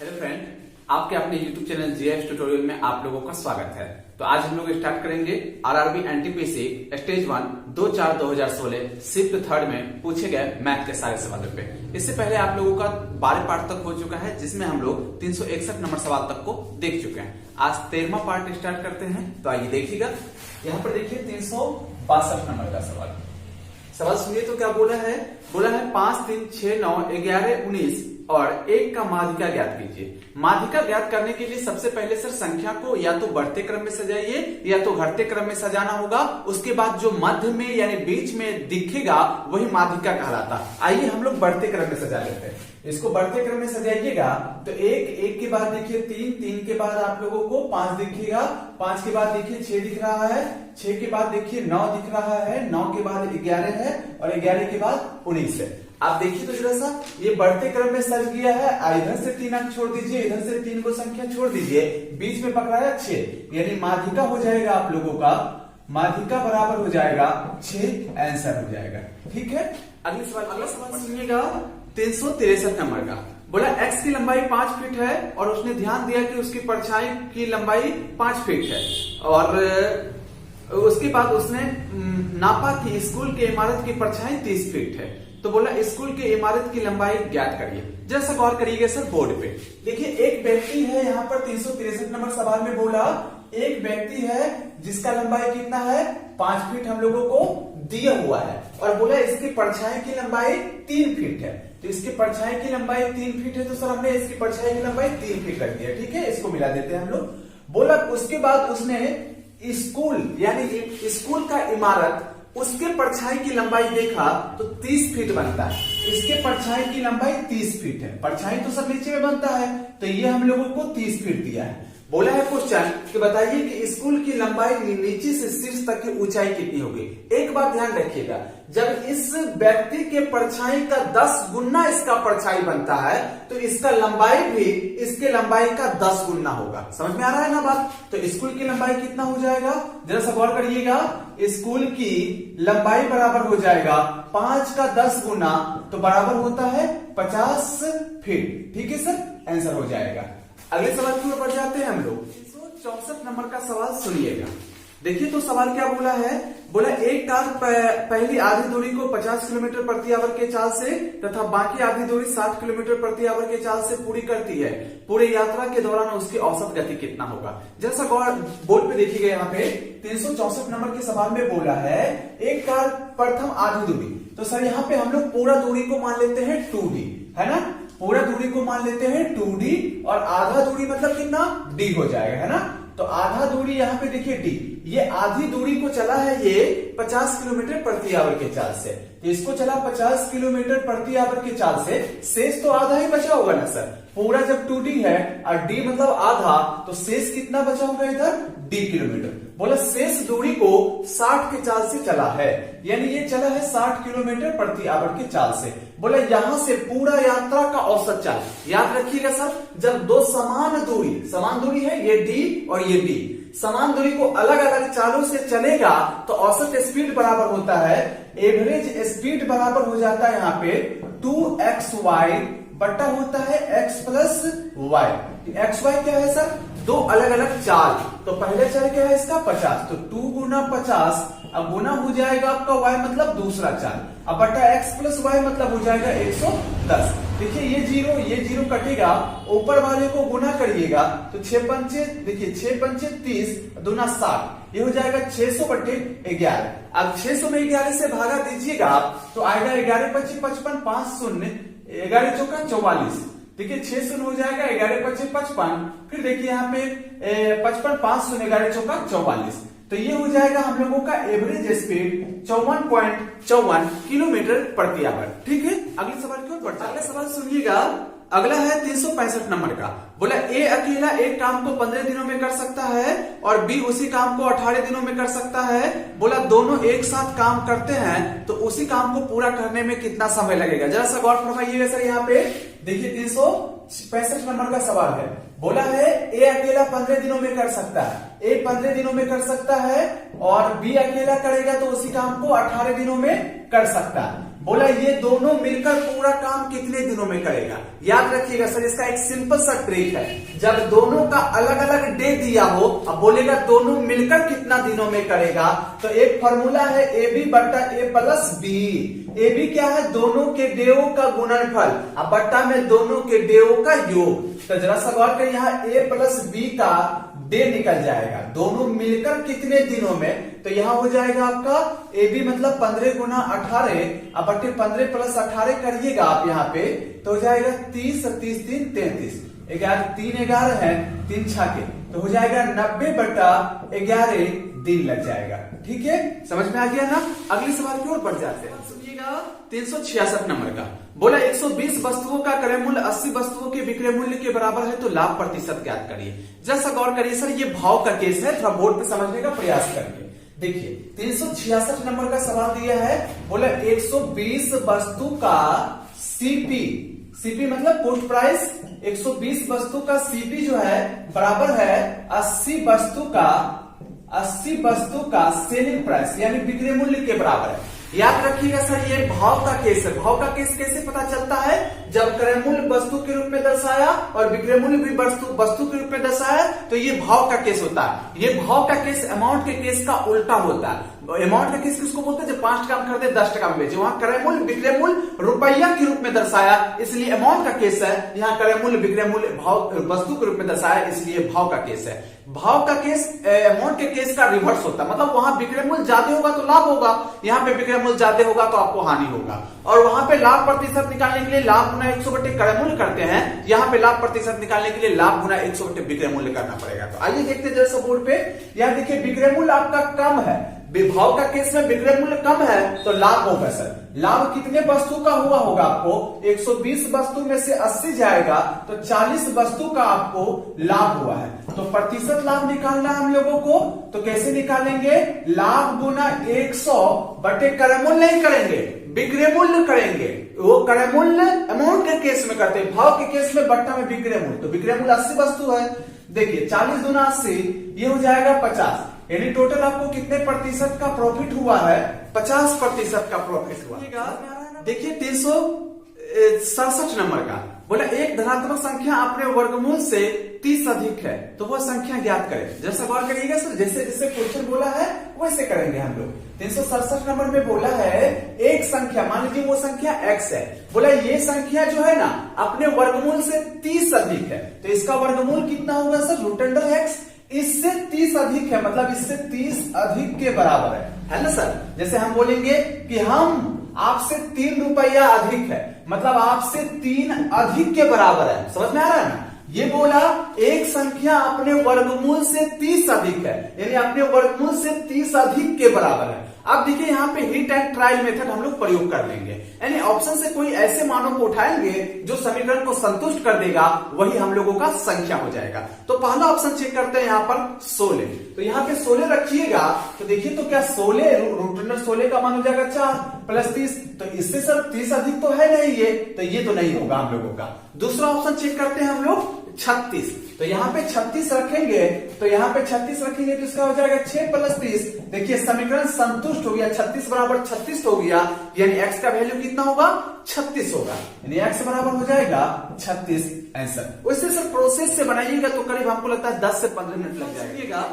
Hello friend, आपके अपने YouTube channel GS tutorial में आप लोगों का स्वागत है। तो आज हम लोग स्टार्ट करेंगे RRB NTPC stage 1 2/4/2016 shift third में पूछे गए मैथ के सारे सवालों पे। इससे पहले आप लोगों का 12 पार्ट तक हो चुका है, जिसमें हम लोग 361 नंबर सवाल तक को देख चुके हैं। आज 13वां पार्ट स्टार्ट करते हैं, तो आइए देखिएगा। यहाँ पर देखिए 362 नंबर का सवाल सुनिए। तो क्या बोला है 5, 3, 6, 9, 11, 19 और 1 का माध्यिका ज्ञात कीजिए। माध्यिका ज्ञात करने के लिए सबसे पहले सर संख्या को या तो बढ़ते क्रम में सजाइए या तो घटते क्रम में सजाना होगा। उसके बाद जो मध्य में यानी बीच में दिखेगा वही माध्यिका कहलाता। आइए हम लोग बढ़ते क्रम में सजा लेते हैं। इसको बढ़ते क्रम में सजाइएगा तो 1 के बाद देखिए 3 के बाद आप लोगों को 5 दिखेगा, 5 के बाद देखिए 6 दिख रहा है, 6 के बाद देखिए 9 दिख रहा है, 9 के बाद 11 है और 11 के बाद 19 है। आप देखिए तो जरा सा ये बढ़ते क्रम में सज गया है। इधर से 3 अंक छोड़ दीजिए, इधर से 3 को संख्या छोड़ दीजिए, बीच में पकड़ाया 6, यानी माध्यिका हो जाएगा आप लोगों का, माध्यिका बराबर हो जाएगा 6, आंसर हो जाएगा। ठीक है, अगले सवाल सुनिएगा 363 नंबर का। बोला x की लंबाई 5 फीट है और उसने ध्यान दिया कि उसकी परछाई की लंबाई 5 फीट है और उसके बाद उसने नापा कि स्कूल की इमारत की परछाई 30 फीट है। तो बोला स्कूल की इमारत की लंबाई ज्ञात करिए। जैसा गौर करिएगा सर बोर्ड पे देखिए, एक व्यक्ति है यहाँ पर 363 नंबर सवाल में बोला एक व्यक्ति है जिसका लंबाई कितना है 5 फीट हम लोगों को दिया हुआ है और बोला इसकी परछाई की लंबाई 3 फीट है। तो इसकी परछाई की लंबाई 3 फीट है तो सर हमने इसकी परछाई की लंबाई 3 फीट रख दिया। ठीक है, इसको मिला देते हैं हम लोग। बोला उसके बाद उसने स्कूल यानी स्कूल का इमारत उसके परछाई की लंबाई देखा तो 30 फीट बनता है। इसके परछाई की लंबाई 30 फीट है, परछाई तो सब नीचे में बनता है, तो ये हम लोगों को 30 फीट दिया है। बोला है क्वेश्चन कि बताइए कि स्कूल की लंबाई नीचे से शीर्ष तक की ऊंचाई कितनी होगी। एक बात ध्यान रखिएगा, जब इस व्यक्ति के परछाई का 10 गुना इसका परछाई बनता है तो इसका लंबाई भी इसके लंबाई का 10 गुना होगा। समझ में आ रहा है ना बात। तो स्कूल की लंबाई कितना हो जाएगा, जरा सा गौर करिएगा। स्कूल की लंबाई बराबर हो जाएगा 5 का 10 गुना, तो बराबर होता है 50 फीट। ठीक है सर, आंसर हो जाएगा। अगले सवाल की ओर बढ़ जाते हैं हम लोग। 364 नंबर का सवाल सुनिएगा। देखिए तो सवाल क्या बोला है, बोला एक कार पहली आधी दूरी को 50 किलोमीटर प्रति आवर के चाल से तथा बाकी आधी दूरी 60 किलोमीटर प्रति आवर के चाल से पूरी करती है। पूरे यात्रा के दौरान उसकी औसत गति कितना होगा। जैसा बोर्ड पे देखिएगा यहाँ पे 364 नंबर के सवाल में बोला है एक कार प्रथम आधी दूरी, तो सर यहाँ पे हम लोग पूरा दूरी को मान लेते हैं 2D, है ना। पूरा दूरी को मान लेते हैं 2D और आधा दूरी मतलब कितना D हो जाएगा, है ना। तो आधा दूरी यहाँ पे देखिए D, ये आधी दूरी को चला है ये 50 किलोमीटर प्रति आवर के चाल से, इसको चला 50 किलोमीटर प्रति आवर के चाल से, शेष तो आधा ही बचा होगा ना सर। पूरा जब 2D है और D मतलब आधा, तो शेष कितना बचा होगा इधर D किलोमीटर। बोला शेष दूरी को 60 के चाल से चला है, यानी ये चला है 60 किलोमीटर प्रति आवर के चाल से। बोला यहां से पूरा यात्रा का औसत चाल, याद रखिएगा सर, जब दो समान दूरी है ये D और ये D, समान दूरी को अलग अलग चालों से चलेगा तो औसत स्पीड बराबर होता है, एवरेज स्पीड बराबर हो जाता है यहाँ पे 2xy बट्टा होता है x प्लस वाई। xy क्या है सर, दो अलग अलग चाल, तो पहले चाल क्या है इसका 50, तो 2 गुना 50, अब गुना हो जाएगा आपका y मतलब दूसरा चाल, अब बटा x प्लस वाई मतलब हो जाएगा 110। देखिए ये जीरो कटेगा, ऊपर वाले को गुना करिएगा तो 6 पंचे देखिए 6 पंचे 30 दूना 60, ये हो जाएगा 600 बटे 11। अब 600 में 11 से भागा दीजिएगा आप तो आएगा 11 25 55 5 शून्य 11 चौका 44। देखिए 6 शून्य हो जाएगा 11 25 55, फिर देखिए यहाँ पे 55 5 शून्य 11 चौका 44, तो ये हो जाएगा हम लोगों का एवरेज स्पीड 54.54 किलोमीटर प्रति आवर। ठीक है, अगले सवाल की ओर बढ़ते हैं। अगला सवाल सुनिएगा, अगला है 365 नंबर का। बोला ए अकेला एक काम को 15 दिनों में कर सकता है और बी उसी काम को 18 दिनों में कर सकता है। बोला दोनों एक साथ काम करते हैं तो उसी काम को पूरा करने में कितना समय लगेगा। जरा सा गौर फरमाइएगा सर, यहाँ पे देखिए 365 नंबर का सवाल है। बोला है ए अकेला 15 दिनों में कर सकता है, ए 15 दिनों में कर सकता है और बी अकेला करेगा तो उसी काम को 18 दिनों में कर सकता है। बोला ये दोनों मिलकर पूरा काम कितने दिनों में करेगा। याद रखिएगा सर, इसका एक सिंपल सा ट्रिक है, जब दोनों का अलग अलग डे दिया हो, अब बोलेगा दोनों मिलकर कितना दिनों में करेगा, तो एक फॉर्मूला है ए बी बट्टा ए प्लस बी। ए बी क्या है, दोनों के डेओ का गुणनफल, अब बट्टा में दोनों के डेओ का योग। तो जरा सा गौर करिए, यहाँ ए प्लस बी का डे निकल जाएगा, दोनों मिलकर कितने दिनों में, तो यहाँ हो जाएगा आपका ए बी मतलब 15 गुना 18, अब बटे 15 प्लस 18 करिएगा आप यहाँ पे, तो हो जाएगा 30, 30 3 33, 3 11 है, 3 छाके, तो हो जाएगा 90 बटा 11 दिन लग जाएगा। ठीक है, समझ में आ गया ना। अगले सवाल की ओर बढ़ जाते हैं, सुनिएगा 366 नंबर का। बोला 120 वस्तुओं का क्रय मूल्य 80 वस्तुओं के विक्रय मूल्य के बराबर है, तो लाभ प्रतिशत ज्ञात करिए। जैसा गौर करिए सर, ये भाव का केस है, थोड़ा बोर्ड पे समझने का प्रयास करिए। देखिए 366 नंबर का सवाल दिया है, बोला 120 वस्तु का सीपी, सीपी मतलब कोस्ट प्राइस, 120 वस्तु का सीपी जो है बराबर है 80 वस्तु का सेलिंग प्राइस यानी बिक्री मूल्य के बराबर है। याद रखिएगा सर, ये भाव का केस है। भाव का केस कैसे पता चलता है, जब क्रय मूल्य वस्तु के रूप में दर्शाया और विक्रय मूल्य भी वस्तु के रूप में दर्शाया, तो ये भाव का केस होता है। ये भाव का केस अमाउंट के केस का उल्टा होता है। अमाउंट का केस किसको बोलते हैं, जब 5 टका में खरीदे 10 टका में बेचे, वहां क्रय मूल्य विक्रय मूल्य रुपया के रूप में दर्शाया, इसलिए अमाउंट का केस है। यहाँ क्रय मूल्य विक्रय मूल्य भाव वस्तु के रूप में दर्शाया, इसलिए भाव का केस है। भाव का केस अमाउंट के केस का रिवर्स होता है, मतलब वहां विक्रय मूल्य ज्यादा होगा तो लाभ होगा, यहाँ पे विक्रय मूल्य ज्यादा होगा तो आपको हानि होगा। और वहां पे लाभ प्रतिशत निकालने के लिए लाभ गुना 100 बटे क्रय मूल्य करते हैं, यहाँ पे लाभ प्रतिशत निकालने के लिए लाभ गुना 100 बटे विक्रय मूल्य करना पड़ेगा। तो आइए देखते हैं जैसे बोर्ड पे, यहाँ देखिए विक्रय मूल्य आपका कम है, भाव का केस में विक्रय मूल्य कम है तो लाभ होगा सर। लाभ कितने वस्तु का हुआ होगा, आपको 120 वस्तु में से 80 जाएगा तो 40 वस्तु का आपको लाभ हुआ है। तो प्रतिशत लाभ निकालना हम लोगों को, तो कैसे निकालेंगे, लाभ गुना 100 बटे क्रय मूल्य नहीं करेंगे, विक्रय मूल्य करेंगे। वो क्रय मूल्य अमाउंट के केस में करते हैं, भाव के केस में बट्टा में विक्रय मूल्य। तो विक्रय मूल्य 80 वस्तु है, देखिए 40 गुना 80 ये हो जाएगा 50, यानी टोटल आपको कितने प्रतिशत का प्रॉफिट हुआ है, 50% का प्रॉफिट हुआ। देखिए 367 नंबर का, बोला एक धनात्मक संख्या अपने वर्गमूल से 30 अधिक है, तो वह संख्या ज्ञात करें। जैसा गौर करिएगा सर, जैसे जैसे क्वेश्चन बोला है वैसे करेंगे हम लोग। 367 नंबर में बोला है एक संख्या, मान लीजिए वो संख्या x है, बोला ये संख्या जो है ना अपने वर्गमूल से 30 अधिक है, तो इसका वर्गमूल कितना होगा सर, रूट अंडर x, इससे 30 अधिक है, मतलब इससे 30 अधिक के बराबर है ना सर। जैसे हम बोलेंगे कि हम आपसे 3 रुपया अधिक है, मतलब आपसे 3 अधिक के बराबर है, समझ में आ रहा है ना। ये बोला एक संख्या अपने वर्गमूल से 30 अधिक है, यानी अपने वर्गमूल से 30 अधिक के बराबर है। अब देखिए यहाँ पे हिट एंड ट्रायल मेथड हम लोग प्रयोग कर लेंगे, यानी ऑप्शन से कोई ऐसे मानों को उठाएंगे जो समीकरण को संतुष्ट कर देगा, वही हम लोगों का संख्या हो जाएगा। तो पहला ऑप्शन चेक करते हैं यहाँ पर 16, तो यहाँ पे 16 रखिएगा, तो देखिए तो क्या 16 रूट अंडर 16 का मान हो जाएगा 4 प्लस 30, तो इससे सर 30 अधिक तो है नहीं ये तो नहीं होगा हम लोगों का। दूसरा ऑप्शन चेक करते हैं हम लोग 36, तो यहाँ पे 36 रखेंगे, तो यहाँ पे 36 रखेंगे तो इसका हो जाएगा 6 प्लस 30, देखिए समीकरण संतुष्ट हो गया, 36 बराबर 36 हो गया, यानी x का वैल्यू कितना होगा, 36 होगा, यानी x बराबर हो जाएगा 36 आंसर। वैसे सर प्रोसेस से बनाइएगा तो करीब हमको लगता है 10 से 15 मिनट लग जाएगा।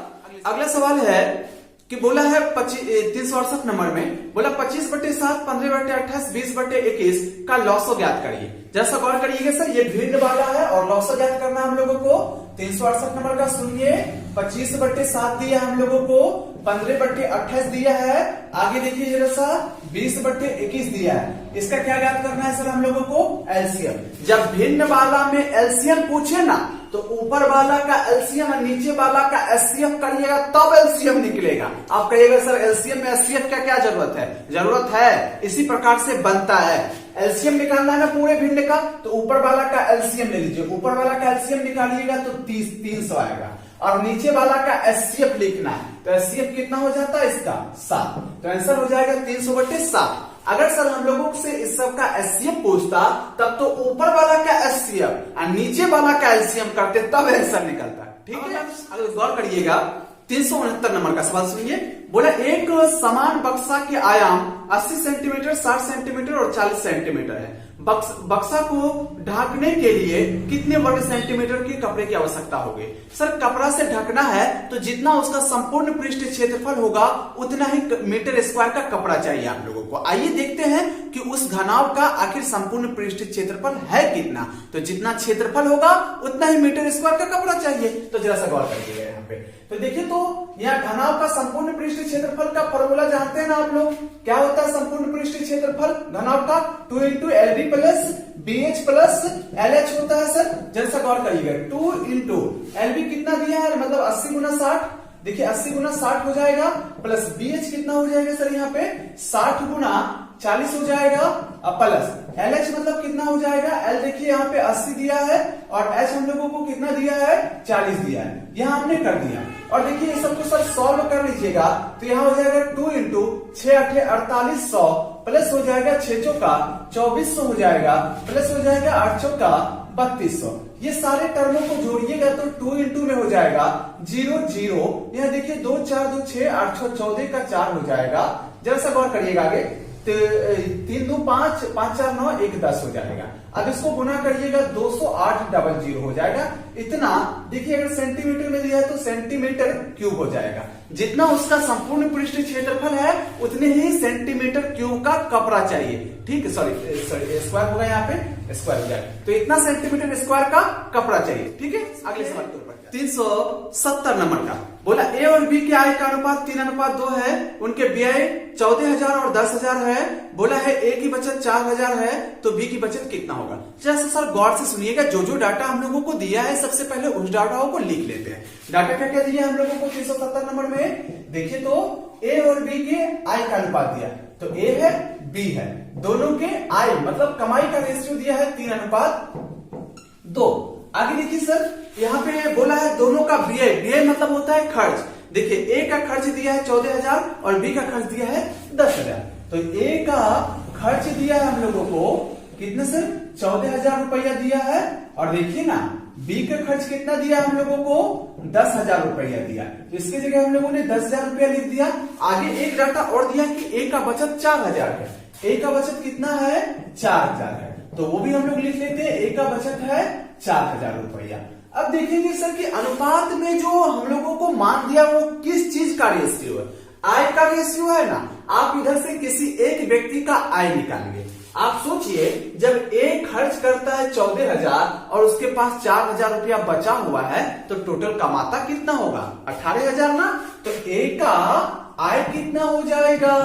अगला सवाल है कि बोला है 368 नंबर में, बोला 25 बटे 7, 15 बटे 28, 20 बटे 21 का लॉसो ज्ञात करिए। जैसा गौर करिएगा सर, ये भिन्न वाला है और लॉसो ज्ञात करना हम लोगों को। 368 नंबर का सुनिए, 25 बटे 7 दिया हम लोगों को, 15 बटे 28 दिया है, आगे देखिए जरा सा 20 बटे 21 दिया है। इसका क्या ज्ञात करना है सर हम लोगों को, एलसीएम। जब भिन्न वाला में एलसीएम पूछे ना, तो ऊपर वाला का एलसीएम और नीचे वाला का एचसीएफ करिएगा तब एलसीएम निकलेगा। आप कहिएगा सर एलसीएम में एचसीएफ का क्या जरूरत है, जरूरत है, इसी प्रकार से बनता है। एलसीएम निकालना है ना पूरे भिन्न का, तो ऊपर वाला का एलसीएम ले लीजिए, ऊपर वाला का एलसीएम निकालिएगा तो 300 आएगा, और नीचे वाला का एचसीएफ लिखना है, तो एचसीएफ कितना हो जाता है इसका 7, तो आंसर हो जाएगा 300 बटे 7। अगर सर हम लोगों से इस सब का एचसीएफ पूछता, तब तो ऊपर वाला का एचसीएफ और नीचे वाला का एलसीएम करते, तब आंसर निकलता। ठीक है, अगर गौर करिएगा 369 नंबर का सवाल सुनिए, बोला एक समान बक्सा के आयाम 80 सेंटीमीटर, 60 सेंटीमीटर और 40 सेंटीमीटर है। बक्सा को ढकने के लिए कितने वर्ग सेंटीमीटर के कपड़े की आवश्यकता होगी? सर कपड़ा से ढकना है तो जितना उसका संपूर्ण पृष्ठ क्षेत्रफल होगा उतना ही मीटर स्क्वायर का कपड़ा चाहिए आप लोगों को। आइए देखते हैं कि उस घनाव का आखिर संपूर्ण पृष्ठ क्षेत्रफल है कितना। तो जितना क्षेत्रफल होगा उतना ही मीटर स्क्वायर का कपड़ा चाहिए। तो जरा सा गौर करिएगा यहाँ पे। तो देखिए तो यहाँ घनाव का संपूर्ण पृष्ठ क्षेत्रफल का फॉर्मूला जानते हैं ना आप लोग? क्या होता है संपूर्ण पृष्ठ क्षेत्रफल घनाव का? 2 × LB plus BH plus LH होता है सर। जरा सा गौर करिएगा। 2 × LB कितना दिया है, मतलब 80 × 60। देखिए 80 × 60 हो जाएगा, प्लस BH कितना हो जाएगा सर यहाँ पे 60 × 40 हो जाएगा, प्लस LH मतलब कितना हो जाएगा? L देखिए यहाँ पे 80 दिया है और H हम लोगों को कितना दिया है? 40 दिया है। यहाँ हमने कर दिया और देखिए ये सबको सर सॉल्व कर लीजिएगा तो यहाँ हो जाएगा 2 × 6 × 8 = 4800 प्लस हो जाएगा 6 चौका 2400 हो जाएगा, प्लस हो जाएगा 8 चौका 3200। ये सारे टर्मों को जोड़िएगा तो 2 × में हो जाएगा 0 0। यहाँ देखिए 2 4 2 6 8 6 14 का 4 हो जाएगा। जरा सा गौर करिएगा आगे। 3 2 5 5 4 9 1 10 हो जाएगा। अब इसको गुना करिएगा 208 00 हो जाएगा। इतना देखिए अगर सेंटीमीटर में दिया है तो सेंटीमीटर क्यूब हो जाएगा। जितना उसका संपूर्ण पृष्ठ क्षेत्रफल है उतने ही सेंटीमीटर क्यूब का कपड़ा चाहिए। ठीक है, सॉरी स्क्वायर होगा यहाँ पे, स्क्वायर हो जाएगा। तो इतना सेंटीमीटर स्क्वायर का कपड़ा चाहिए। ठीक है, अगले सवाल के ऊपर 370 नंबर का बोला ए और बी के आय का अनुपात 3:2 है। उनके व्यय 14,000 और 10,000 है। बोला है ए की बचत 4,000 है तो बी की बचत कितना होगा? जैसे सर गौर से सुनिएगा। जो डाटा हम लोगों को दिया है सबसे पहले उस डाटाओं को लिख लेते हैं। डाटा क्या क्या दिया हम लोगों को 370 नंबर में? देखिए तो ए और बी के आय का अनुपात दिया तो ए है बी है, दोनों के आय मतलब कमाई का रेशियो दिया है 3:2। आगे देखिए सर यहाँ पे बोला है दोनों का व्यय, व्यय मतलब होता है खर्च। देखिए ए का खर्च दिया है 14,000 और बी का खर्च दिया है 10,000। तो ए का खर्च दिया है हम लोगों को कितना सर? 14,000 रुपया दिया है। और देखिए ना बी का खर्च कितना दिया हम लोगों को? 10,000 रुपया दिया। तो इसकी जगह हम लोगों ने 10,000 रुपया लिख दिया। आगे एक डाटा और दिया कि ए का बचत 4,000 है। ए का बचत कितना है? 4,000 है। तो वो भी हम लोग लिख लेते हैं। ए का बचत है 4,000 रुपया। अब देखेंगे सर कि अनुपात में जो हम लोगों को मान दिया वो किस चीज का रेशियो है? आय का रेशियो है ना। आप इधर से किसी एक व्यक्ति का आय निकालेंगे। आप सोचिए जब ए खर्च करता है 14,000 और उसके पास 4,000 रुपया बचा हुआ है तो टोटल कमाता कितना होगा? 18,000 ना। तो ए का आय कितना हो जाएगा?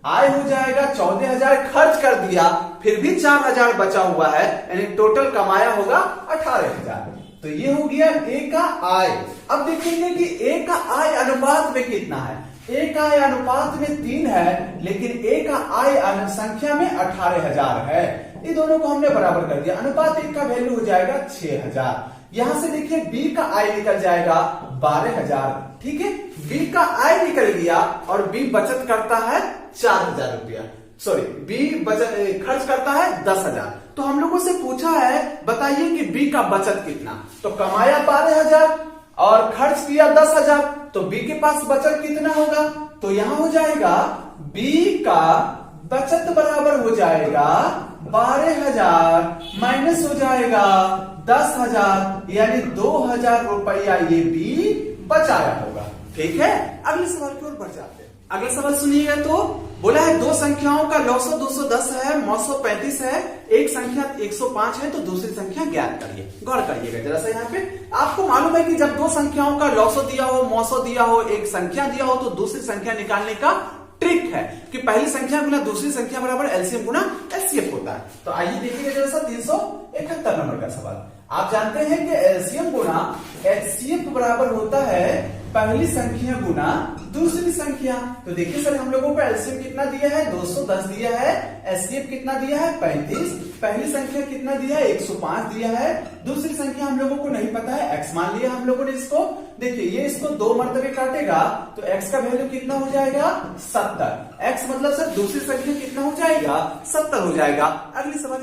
आय हो जाएगा 14,000 खर्च कर दिया फिर भी 4,000 बचा हुआ है, यानी टोटल कमाया होगा 18,000। तो ये हो गया ए का आय। अब देखेंगे कि ए का आय अनुपात में कितना है। ए का आय अनुपात में 3 है लेकिन ए का आय संख्या में 18,000 है। ये दोनों को हमने बराबर कर दिया। अनुपात 1 का वैल्यू हो जाएगा 6,000। यहां से देखिए बी का आय निकल जाएगा 12,000। ठीक है, बी का आय निकल गया और बी बचत करता है 4,000 रुपया। सॉरी, बी बचत खर्च करता है 10,000। तो हम लोगों से पूछा है बताइए कि बी का बचत कितना। तो कमाया 12,000 और खर्च किया 10,000 तो बी के पास बचत कितना होगा? तो यहां हो जाएगा बी का बचत बराबर हो जाएगा 12,000 माइनस हो जाएगा 10,000 यानी 2,000 रुपया ये बी बचाया होगा। ठीक है, अगले सवाल की ओर बढ़ जाते हैं। अगला सवाल सुनिएगा। तो बोला है दो संख्याओं का लौसो 210 है, 935 है। एक संख्या 105 है तो दूसरी संख्या ज्ञात करिए। गौर करिएगा जरा सा। यहाँ पे आपको मालूम है कि जब दो संख्याओं का लौसो दिया हो, मौसो दिया हो, एक संख्या दिया हो तो दूसरी संख्या निकालने का ट्रिक है कि पहली संख्या गुना दूसरी संख्या बराबर एलसीएम गुना एचसीएफ होता है। तो आइए देखिए जरा सा 371 नंबर का सवाल। आप जानते हैं कि एलसीएम गुना एचसीएफ बराबर होता है पहली संख्या गुना दूसरी संख्या। तो देखिए सर हम लोगों को एलसीएम कितना दिया है? 210 दिया है। एचसीएफ कितना दिया है? 35। पहली संख्या कितना दिया है? 105 दिया है। दूसरी संख्या हम लोगों को नहीं पता है, एक्स मान लिया हम लोगों ने इसको। देखिए ये इसको 2 मरतबे काटेगा तो एक्स का वैल्यू कितना हो जाएगा? 70। एक्स मतलब सर दूसरी संख्या कितना हो जाएगा? 70 हो जाएगा। अगले सवाल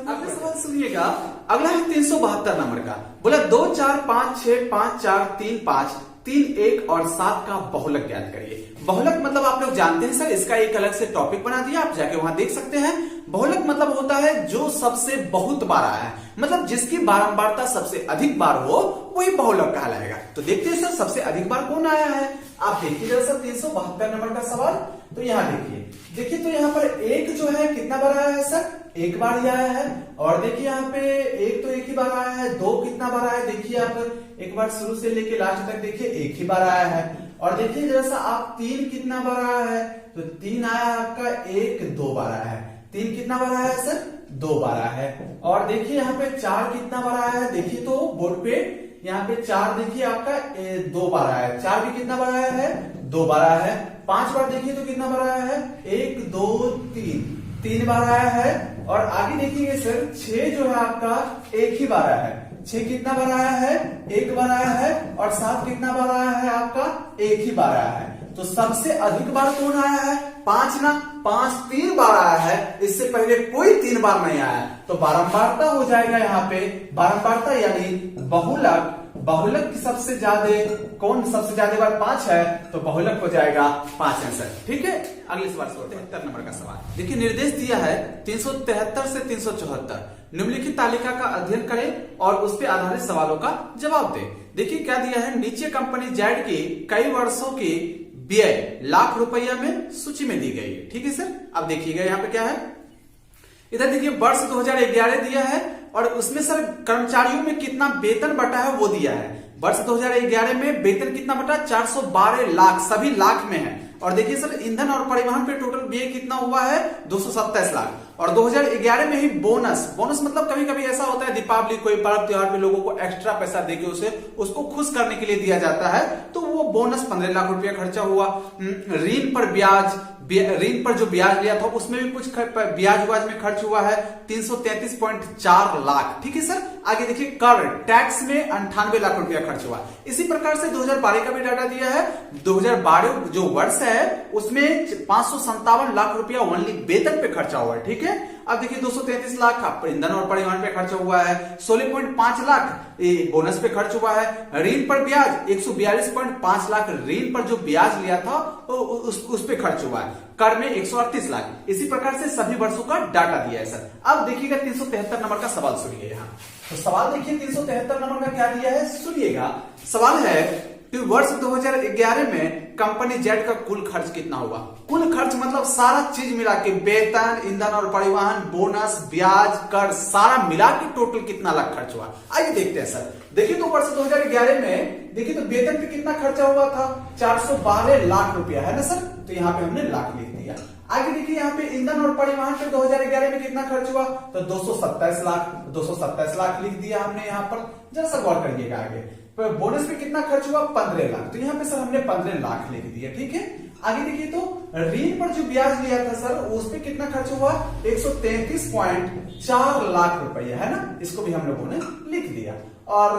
सुनिएगा। अगला है 372 नंबर का। बोला 2 4 5 6 5 4 3 5 3, 1 और 7 का बहुलक ज्ञात करिए। बहुलक मतलब आप लोग जानते हैं सर, इसका एक अलग से टॉपिक बना दिया, आप जाके वहां देख सकते हैं। बहुलक मतलब होता है जो सबसे बहुत बार आया है, मतलब जिसकी बारंबारता सबसे अधिक बार हो वही बहुलक कहलाएगा। तो देखते हैं सर सबसे अधिक बार कौन आया है। आप देखिए जरा सर 372 नंबर का सवाल। तो यहाँ देखिए तो यहाँ पर एक जो है कितना बार आया है सर, एक बार ही आया है। और देखिए यहाँ पे एक तो एक ही बार आया है, 2 कितना बार आया है, देखिए आप एक बार शुरू से लेके लास्ट तक देखिए एक ही बार आया है। और देखिए जैसा आप 3 कितना बार आया है, तो 3 आया आपका, 1 2 बार आया है। 3 कितना बार आया है सर, 2 बार आया है। और देखिए यहाँ पे 4 कितना बार आया है, देखिए तो बोर्ड पे यहाँ पे 4 देखिए आपका 2 बार आया है। 4 भी कितना बार आया है, 2 बार आया है। 5 बार देखिए तो कितना बार आया है, 1 2 3 बार आया है। और आगे देखिए सर 6 जो है आपका एक ही बार आया है। 6 कितना बार आया है, 1 बार आया है। और 7 कितना बार आया है आपका, एक ही बार आया है। तो सबसे अधिक बार कौन आया है, 5 ना, 5 3 बार आया है, इससे पहले कोई 3 बार नहीं आया। तो बारंबारता हो जाएगा यहाँ पे, बारंबारता यानी बहुलक। बहुलक की सबसे ज्यादा कौन सबसे ज्यादा बार 5 है, तो बहुलक हो जाएगा 5 आंसर। ठीक है, अगले सवाल 73 नंबर का सवाल। देखिए निर्देश दिया है 373 से 374, निम्नलिखित तालिका का अध्ययन करें और उस पर आधारित सवालों का जवाब दें। देखिए क्या दिया है, नीचे कंपनी जेड की कई वर्षों की व्यय लाख रुपया में सूची में दी गई है। ठीक है सर, अब देखिएगा यहाँ पे क्या है, इधर देखिए वर्ष 2011 दिया है और उसमें सर कर्मचारियों में कितना वेतन बटा है वो दिया है। वर्ष 2011 में वेतन कितना बटा, 412 लाख, सभी लाख में है। और देखिए सर ईंधन और परिवहन पे टोटल व्यय कितना हुआ है, 227 लाख। और 2011 में ही बोनस मतलब कभी कभी ऐसा होता है दीपावली कोई पर्व त्योहार में लोगों को एक्स्ट्रा पैसा देके उसको खुश करने के लिए दिया जाता है, तो वो बोनस 15 लाख रुपया खर्चा हुआ। ऋण पर जो ब्याज लिया था उसमें भी कुछ ब्याज में खर्च हुआ है, 333.4 लाख। ठीक है सर, आगे देखिए कर टैक्स में 98 लाख रुपया खर्च हुआ। इसी प्रकार से 2012 का भी डाटा दिया है। 2012 जो वर्ष है उसमें 557 लाख रुपया ओनली वेतन पे खर्चा हुआ है। ठीक है, अब देखिए 233 लाख ईंधन और परिवहन पे खर्चा हुआ है, 16.5 लाख बोनस पे खर्च हुआ है। ऋण पर ब्याज 142.5 लाख ऋण पर जो ब्याज लिया था उस पे खर्च हुआ है। कर में 138 लाख। इसी प्रकार से सभी वर्षों का डाटा दिया है सर। अब देखिएगा 373 नंबर का सवाल सुनिए। यहाँ तो सवाल देखिए 373 नंबर का क्या दिया है, सुनिएगा। सवाल है कि वर्ष 2011 में कंपनी जेड का कुल खर्च कितना हुआ। कुल खर्च मतलब सारा चीज मिला के, वेतन, ईंधन और परिवहन, बोनस, ब्याज, कर, सारा मिला के टोटल कितना लाख खर्च हुआ। आइए देखते हैं सर। देखिए तो वर्ष 2011 में देखिए तो वेतन पे कितना खर्चा हुआ था, 412 लाख रुपया है ना सर, तो यहाँ पे हमने लाख लिख दिया। आगे देखिए यहाँ पे ईंधन और परिवहन पे 2011 में कितना खर्च हुआ, तो 227 लाख लिख दिया हमने यहाँ पर। जरा सा गौर करिएगा आगे, बोनस पे कितना खर्च हुआ, 15 लाख, तो यहाँ पे सर हमने 15 लाख लिख दिया। ठीक है, आगे देखिए तो ऋण पर जो ब्याज लिया था सर उस पे कितना खर्च हुआ, 133.4 लाख रुपया है ना, इसको भी हम लोगों ने लिख दिया। और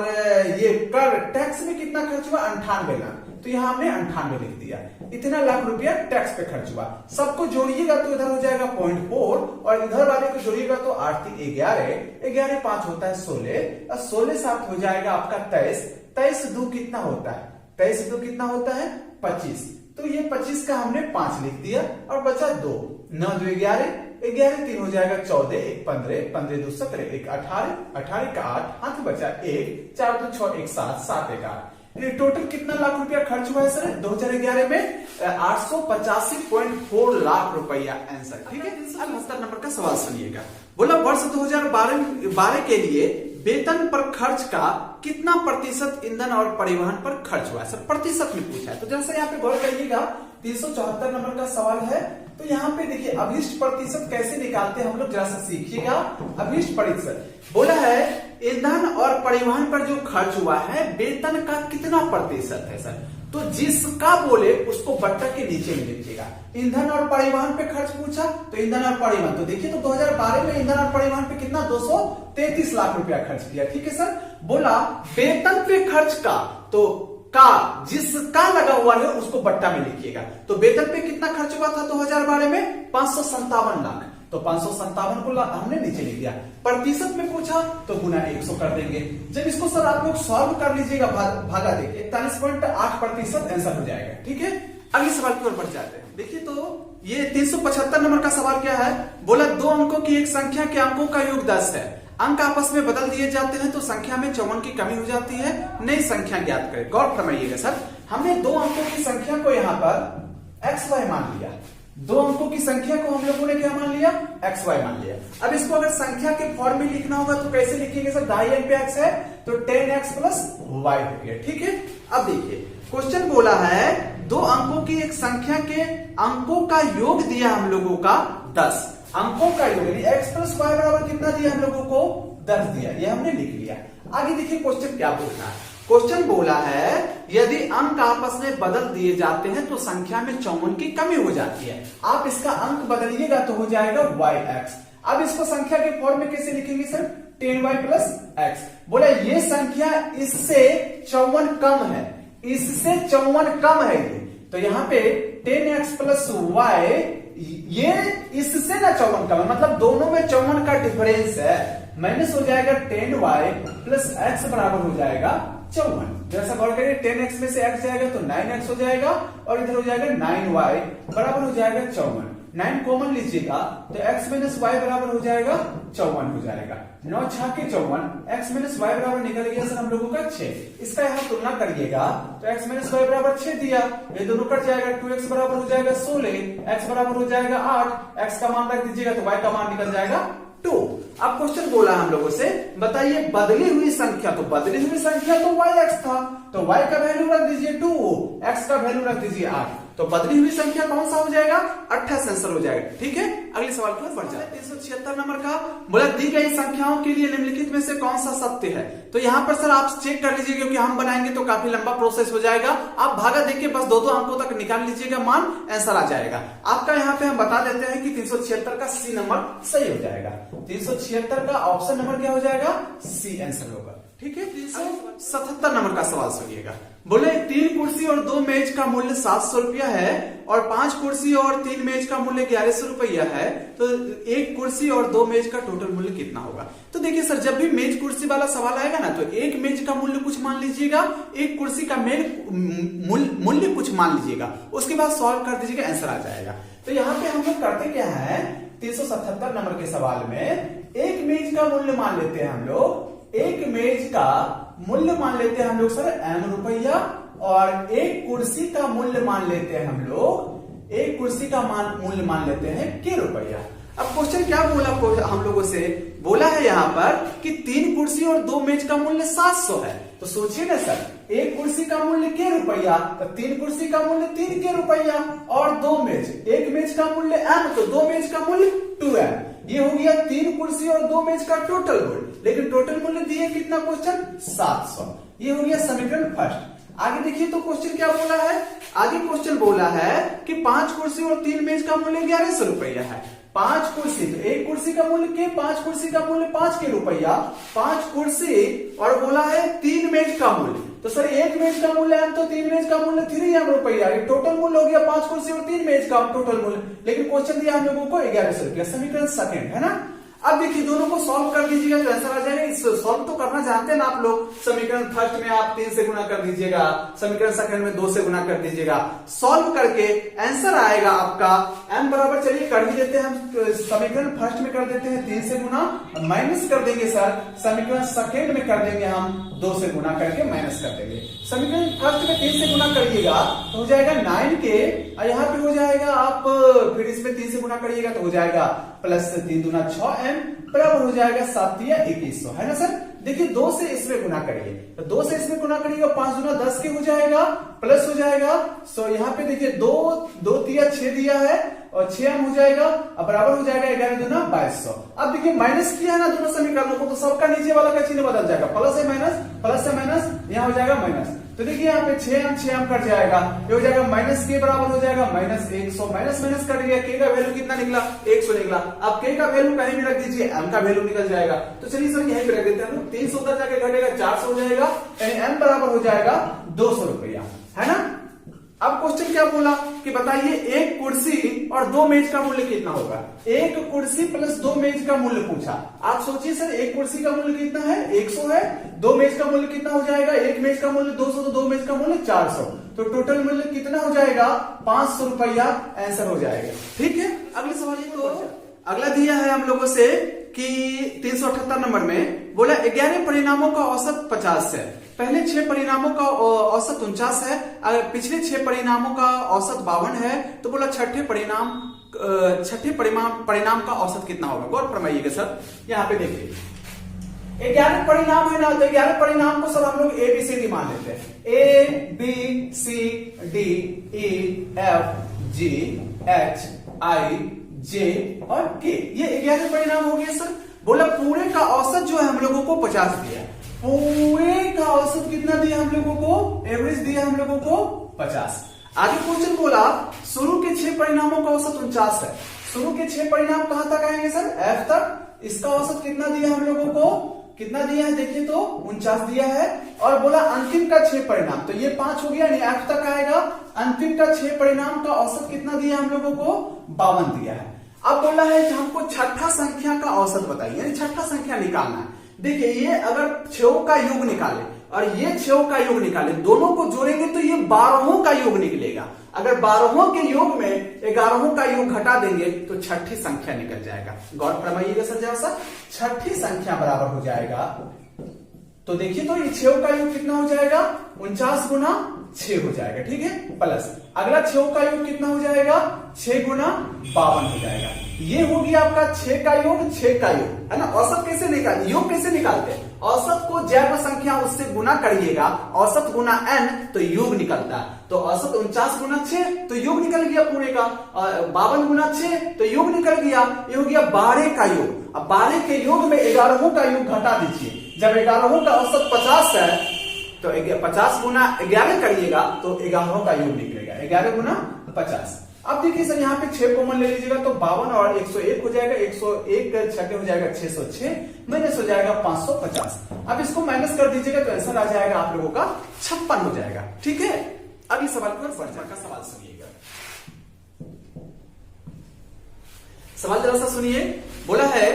ये कर टैक्स में कितना खर्च हुआ, 98 लाख, तो यहाँ हमने 98 लिख दिया। इतना लाख रुपया टैक्स पे खर्च हुआ। सबको जोड़िएगा तो इधर हो जाएगा 0.4 और इधर वाले को जोड़िएगा तो 8 3 11, 11 5 होता है 16 और 16 7 हो जाएगा आपका 23, 23 2 कितना होता है, 23 2 कितना होता है 25, तो ये 25 का हमने 5 लिख दिया और बचा 2, 9 2 11, 11 3 हो जाएगा 14, 1 15, 15 2 17, 1 18, 18 का 8, हाथ बचा 1, 4 2 6 1 7, 7 1 8। ये टोटल कितना लाख रुपया खर्च हुआ है सर 2011 में, 885.4 लाख रुपया आंसर। ठीक है, 73 नंबर का सवाल सुनिएगा। बोला वर्ष 2012 के लिए वेतन पर खर्च का कितना प्रतिशत ईंधन और परिवहन पर खर्च हुआ है सर, प्रतिशत में पूछा है। तो जैसे यहाँ पे गौर करिएगा 374 नंबर का सवाल है। तो यहाँ पे देखिए अभिष्ट प्रतिशत कैसे निकालते हैं हम लोग, जरा सा सीखिएगा। अभिष्ट प्रतिशत बोला है ईंधन और परिवहन पर जो खर्च हुआ है वेतन का कितना प्रतिशत है सर, तो जिसका बोले उसको बट्टा के नीचे में लिखिएगा। ईंधन और परिवहन पे खर्च पूछा तो ईंधन और परिवहन, तो देखिए तो 2012 में ईंधन और परिवहन पे कितना 233 लाख रुपया खर्च किया। ठीक है सर, बोला वेतन पे खर्च का, तो का जिसका लगा हुआ है उसको बट्टा में लिखिएगा। तो वेतन पे कितना खर्च हुआ था 2012 में, 557 लाख। तो 557 को हमने नीचे लिख दिया। प्रतिशत में पूछा तो गुना 100 कर देंगे। जब इसको सर आप लोग सॉल्व कर लीजिएगा भागा देके 41.8% आंसर हो जाएगा। ठीक है, अगले सवाल की ओर बढ़ जाते हैं। देखिए तो ये 375 नंबर का सवाल क्या है, बोला दो अंकों की एक संख्या के अंकों का योग 10 है, अंक आपस में बदल दिए जाते हैं तो संख्या में 54 की कमी हो जाती है, नई संख्या ज्ञात करें। गौर फरमाइएगा सर, हमने दो अंकों की संख्या को यहाँ पर XY मान लिया, दो अंकों की संख्या को हम लोगों ने क्या मान लिया, XY मान लिया। अब इसको अगर संख्या के फॉर्म में लिखना होगा तो कैसे लिखेंगे सर, दाई अंक पे x है तो 10x प्लस y हो गया। ठीक है, अब देखिए क्वेश्चन बोला है दो अंकों की एक संख्या के अंकों का योग दिया हम लोगों का 10, अंकों का योग यानी x प्लस वाई बराबर कितना दिया हम लोगों को 10 दिया, ये हमने लिख लिया। आगे देखिए क्वेश्चन क्या बोलना है, क्वेश्चन बोला है यदि अंक आपस में बदल दिए जाते हैं तो संख्या में 54 की कमी हो जाती है। आप इसका अंक बदलिएगा तो हो जाएगा yx। अब इसको संख्या के फॉर्म में कैसे लिखेंगे सर, 10y प्लस x। बोला ये संख्या इससे 54 कम है, इससे 54 कम है ये, तो यहाँ पे 10x प्लस y ये इससे ना 54 कम है, मतलब दोनों में 54 का डिफरेंस है, माइनस हो जाएगा 10y प्लस x बराबर हो जाएगा 54। जैसा गौर करिए 10x में से x जाएगा तो 9x हो जाएगा और इधर हो जाएगा 9y बराबर हो जाएगा 54। 9 कॉमन लीजिएगा तो x माइनस y बराबर हो जाएगा 54 हो जाएगा। 9 6 के 54, x माइनस y बराबर निकल गया सर हम लोगों का 6। इसका यहाँ तुलना करिएगा तो x माइनस y बराबर 6 दिया, ये दोनों कट जाएगा, 2x बराबर हो जाएगा 16, x बराबर हो जाएगा 8, x का मान रख दीजिएगा तो y का मान निकल जाएगा 2। अब क्वेश्चन बोला हम लोगों से बताइए बदली हुई संख्या, तो बदली हुई संख्या तो yx था तो y का वैल्यू रख दीजिए 2, x का वैल्यू रख दीजिए 8, तो बदली हुई संख्या कौन सा हो जाएगा, 28 आंसर हो जाएगा। ठीक है, अगले सवाल की ओर बढ़ जाए। 376 नंबर का बोला दी गई संख्याओं के लिए निम्नलिखित में से कौन सा सत्य है। तो यहाँ पर सर आप चेक कर लीजिए क्योंकि हम बनाएंगे तो काफी लंबा प्रोसेस हो जाएगा। आप भागा देख के बस दो अंकों तक निकाल लीजिएगा, मान आंसर आ जाएगा आपका। यहाँ पे हम बता देते हैं कि 376 का सी नंबर सही हो जाएगा। 376 का ऑप्शन नंबर क्या हो जाएगा, सी आंसर होगा। ठीक है, 377 नंबर का सवाल सुनिएगा। बोले 3 कुर्सी और 2 मेज का मूल्य 700 रुपया है और 5 कुर्सी और 3 मेज का मूल्य 1100 रुपया है, तो एक कुर्सी और 2 मेज का टोटल मूल्य कितना होगा। तो देखिए सर जब भी मेज कुर्सी वाला सवाल आएगा ना तो एक मेज का मूल्य कुछ मान लीजिएगा, एक कुर्सी का मूल्य कुछ मान लीजिएगा, उसके बाद सॉल्व कर दीजिएगा, आंसर आ जाएगा। तो यहाँ पे हम लोग करते क्या है, 377 नंबर के सवाल में एक मेज का मूल्य मान लेते हैं हम लोग, एक मेज का मूल्य मान लेते हैं हम लोग सर m रुपया और एक कुर्सी का मूल्य मान लेते हैं हम लोग, एक कुर्सी का मूल्य मान लेते हैं k रुपया। अब क्वेश्चन क्या बोला हम लोगों से, बोला है यहाँ पर कि 3 कुर्सी और 2 मेज का मूल्य 700 है, तो सोचिए ना सर एक कुर्सी का मूल्य k रुपया तो 3 कुर्सी का मूल्य 3k रुपया और 2 मेज, एक मेज का मूल्य m तो 2 मेज का मूल्य 2m। ये हो गया 3 कुर्सी और 2 मेज का टोटल मूल्य, लेकिन टोटल मूल्य दिए कितना क्वेश्चन 700। ये हो गया समीकरण फर्स्ट। आगे देखिए तो क्वेश्चन क्या बोला है, आगे क्वेश्चन बोला है कि 5 कुर्सी और 3 मेज का मूल्य 1100 रुपया है। 5 कुर्सी तो एक कुर्सी का मूल्य के, 5 कुर्सी का मूल्य 5 के रुपया, 5 कुर्सी और बोला है 3 मेज का मूल्य, तो सर एक मेज का मूल्य m तो 3 मेज का मूल्य 3m रुपया, टोटल मूल्य हो गया 5 कुर्सी और 3 मेज का टोटल मूल्य, लेकिन क्वेश्चन दिया हम लोगों को 1100 रुपया। समीकरण सेकंड है ना। अब देखिए दोनों को सॉल्व कर दीजिएगा तो आंसर आ जाएगा। इस सॉल्व तो करना जानते हैं ना आप लोग, समीकरण फर्स्ट में आप 3 से गुना कर दीजिएगा, समीकरण सेकंड में 2 से गुना कर दीजिएगा, सॉल्व करके आंसर आएगा आपका m बराबर, चलिए कर ही देते हैं हम, समीकरण फर्स्ट में कर देते हैं 3 से गुना, माइनस कर देंगे सर समीकरण सेकंड में कर देंगे हम 2 से गुना करके माइनस कर देंगे। समीकरण फर्स्ट में 3 से गुना करिएगा तो हो जाएगा 9k और यहाँ पे हो जाएगा आप फिर इसमें 3 से गुना करिएगा तो हो जाएगा प्लस 3 दूना 6m बराबर हो जाएगा 7 या 2100, है ना सर। देखिए 2 से इसमें गुना करिए तो 2 से इसमें गुना करिएगा 5 दूना 10 के हो जाएगा प्लस हो जाएगा। सो यहाँ पे देखिए 2 दिया 6 दिया है और 6m हो जाएगा और बराबर हो जाएगा 11 दूना 2200। अब देखिए माइनस किया है ना दोनों समीकरणों को तो सबका नीचे वाला का चिन्ह बदल जाएगा, प्लस से माइनस यहाँ हो जाएगा माइनस, तो देखिए यहाँ पे 6m कट जाएगा, ये हो जाएगा माइनस के बराबर हो जाएगा माइनस 100, माइनस कर दिया, k का वैल्यू कितना निकला 100 निकला। अब k का वैल्यू कहीं भी रख दीजिए m का वैल्यू निकल जाएगा, तो चलिए सर यहीं पे रख देते हैं, 300 उधर जाके घटेगा 400 हो जाएगा, यानी m बराबर हो जाएगा 200 रुपया, है ना। अब क्वेश्चन क्या बोला कि बताइए एक कुर्सी और 2 मेज का मूल्य कितना होगा। एक कुर्सी प्लस 2 मेज का मूल्य पूछा। आप सोचिए सर, एक कुर्सी का मूल्य कितना है, 100 है। 2 मेज का मूल्य कितना हो जाएगा, एक मेज का मूल्य 200, तो 2 मेज का मूल्य 400, तो टोटल मूल्य कितना हो जाएगा, 500 रुपया आंसर हो जाएगा। ठीक है, अगले सवाल तो अगला दिया है हम लोगों से कि 378 नंबर में बोला 11 परिणामों का औसत 50 है। पहले 6 परिणामों का औसत 49 है, अगर पिछले 6 परिणामों का औसत 52 है, तो बोला छठे परिणाम का औसत कितना होगा। गौर फरमाइएगा सर, यहाँ पे देखिए 11 परिणाम है ना, तो 11 परिणाम को सर हम लोग ABCD मान लेते हैं। ABCDEFGHI J और K, ये 11 परिणाम हो गए सर। बोला पूरे का औसत जो है हम लोगों को 50 दिया। पूरे का औसत कितना दिया हम लोगों को, एवरेज दिया हम लोगों को 50। आगे क्वेश्चन बोला शुरू के 6 परिणामों का औसत 49 है। शुरू के 6 परिणाम कहां तक आएंगे सर, F तक। इसका औसत कितना दिया हम लोगों को, कितना दिया है देखिए तो 49 दिया है। और बोला अंतिम का 6 परिणाम, तो ये 5 हो गया, यानी F तक आएगा। अंतिम का 6 परिणाम का औसत कितना दिया हम लोगों को, 52 दिया है। अब बोला है कि हमको छठा संख्या का औसत बताइए, यानी छठा संख्या निकालना है। देखिए ये अगर 6 का योग निकाले और ये 6 का योग निकाले, दोनों को जोड़ेंगे तो ये 12 का योग निकलेगा। अगर 12 के योग में 11 का योग घटा देंगे तो छठी संख्या निकल जाएगा। गौर फरमाइएगा सर, जरा सा छठी संख्या बराबर हो जाएगा, तो देखिए तो ये 6 का योग कितना हो जाएगा, 49 गुना 6 हो जाएगा। ठीक है, प्लस अगला 6 का योग कितना हो जाएगा, 6 गुना 52 हो जाएगा। ये हो गया आपका 6 का योग, 6 का योग है ना। औसत कैसे निकालते, योग कैसे निकालते हैं, औसत को जैव संख्या उससे गुना करिएगा, औसत गुना n तो योग निकलता है। तो औसत 49 गुना 6 तो योग निकल गया पूरे का, 52 गुना 6 तो योग निकल गया। ये हो गया 12 का योग। अब 12 के योग में 11 का योग घटा दीजिए। जब 11 का औसत 50 है तो 50 गुना 11 करिएगा तो 11 का योग निकलेगा, 11 गुना 50। अब देखिए सर यहाँ पे 6 कॉमन ले लीजिएगा तो 52 और 101 हो जाएगा। 101 छठे हो जाएगा 606, माइनस हो जाएगा 550। अब इसको माइनस कर दीजिएगा तो आंसर आ जाएगा आप लोगों का 56 हो जाएगा। ठीक है, अगले सवाल पर का सवाल सुनिएगा। सवाल जरा सा सुनिए। बोला है